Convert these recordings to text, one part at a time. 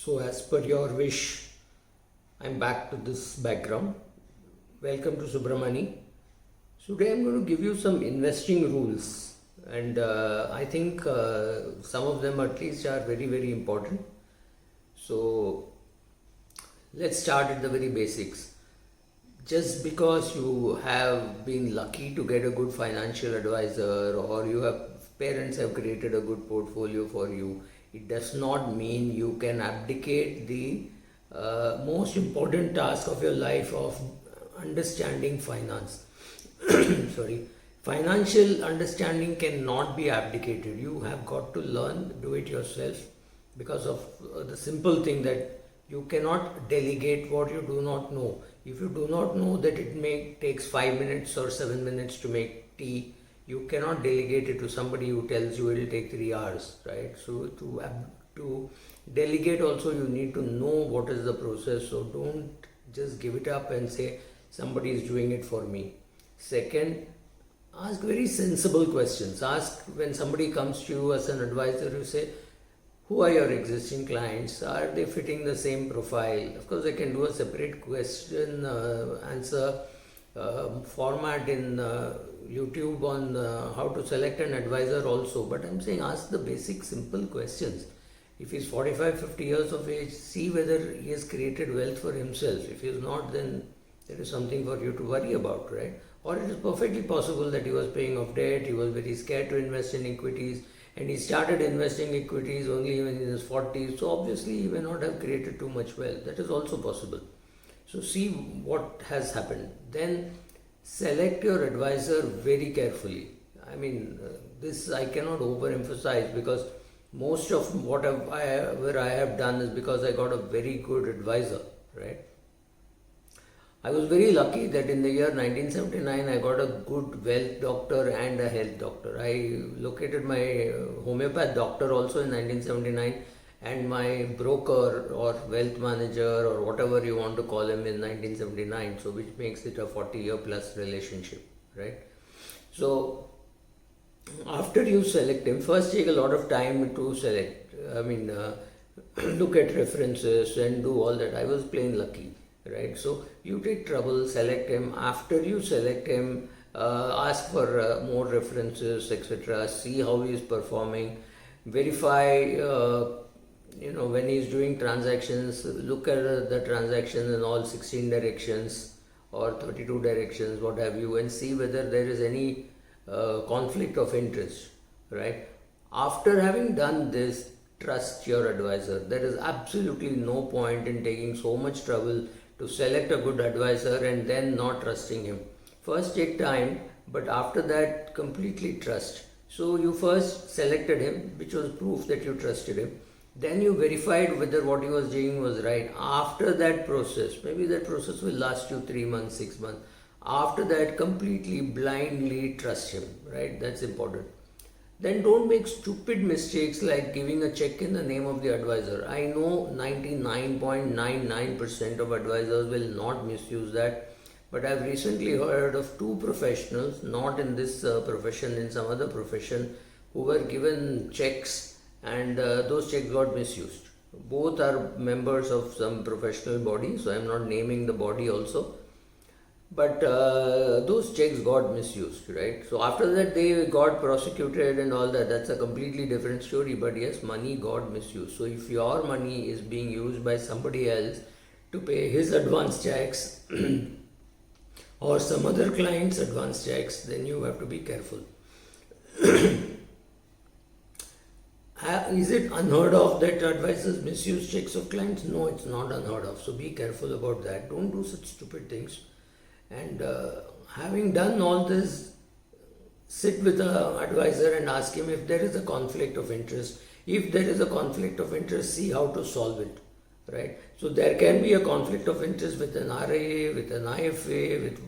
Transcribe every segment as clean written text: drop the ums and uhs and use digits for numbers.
So, as per your wish, I'm back to this background. Welcome to Subramani. Today, I'm going to give you some investing rules, and I think some of them at least are very, very important. So, let's start at the very basics. Just because you have been lucky to get a good financial advisor or parents have created a good portfolio for you, it does not mean you can abdicate the most important task of your life of understanding finance. Sorry, financial understanding cannot be abdicated. You have got to learn, do it yourself, because of the simple thing that you cannot delegate what you do not know. If you do not know that takes 5 minutes or 7 minutes to make tea, you cannot delegate it to somebody who tells you it will take 3 hours, right? So to delegate also, you need to know what is the process. So don't just give it up and say somebody is doing it for me. Second, ask very sensible questions. Ask, when somebody comes to you as an advisor, you say, who are your existing clients? Are they fitting the same profile? Of course, I can do a separate question answer format in YouTube on how to select an advisor also. But I'm saying ask the basic simple questions. If he's 45, 50 years of age, see whether he has created wealth for himself. If he is not, then there is something for you to worry about, right? Or it is perfectly possible that he was paying off debt, he was very scared to invest in equities, and he started investing equities only when in his 40s. So obviously he may not have created too much wealth. That is also possible. So see what has happened. Then select your advisor very carefully. I mean, this I cannot overemphasize, because most of whatever I have done is because I got a very good advisor, right? I was very lucky that in the year 1979 I got a good wealth doctor and a health doctor. I located my homeopath doctor also in 1979 and my broker or wealth manager or whatever you want to call him in 1979. So which makes it a 40-year plus relationship, right? So after you select him, first take a lot of time to select. Look at references and do all that. I was plain lucky. Right, so you take trouble, select him. After you select him, ask for more references, etc. See how he is performing. Verify, when he is doing transactions, look at the transactions in all 16 directions or 32 directions, what have you, and see whether there is any conflict of interest. Right. After having done this, trust your advisor. There is absolutely no point in taking so much trouble to select a good advisor and then not trusting him. First take time, but after that completely trust. So you first selected him, which was proof that you trusted him. Then you verified whether what he was doing was right. After that process, maybe that process will last you 3 months, 6 months. After that, completely blindly trust him, right? That's important. Then don't make stupid mistakes like giving a check in the name of the advisor. I know 99.99% of advisors will not misuse that, but I've recently heard of 2 professionals, not in this profession, in some other profession, who were given checks and those checks got misused. Both are members of some professional body, so I'm not naming the body also. But those checks got misused, right? So after that they got prosecuted and all that. That's a completely different story. But yes, money got misused. So if your money is being used by somebody else to pay his advance checks or some other client's advance checks, then you have to be careful. Is it unheard of that advisors misuse checks of clients? No, it's not unheard of. So be careful about that. Don't do such stupid things. And having done all this, sit with the advisor and ask him if there is a conflict of interest. If there is a conflict of interest, see how to solve it, right? So there can be a conflict of interest with an RIA, with an IFA, with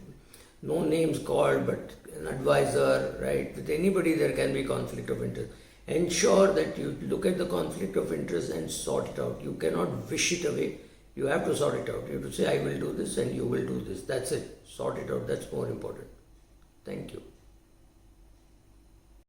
no names called, but an advisor, right? With anybody there can be conflict of interest. Ensure that you look at the conflict of interest and sort it out. You cannot wish it away. You have to sort it out. You have to say, I will do this and you will do this. That's it. Sort it out. That's more important. Thank you.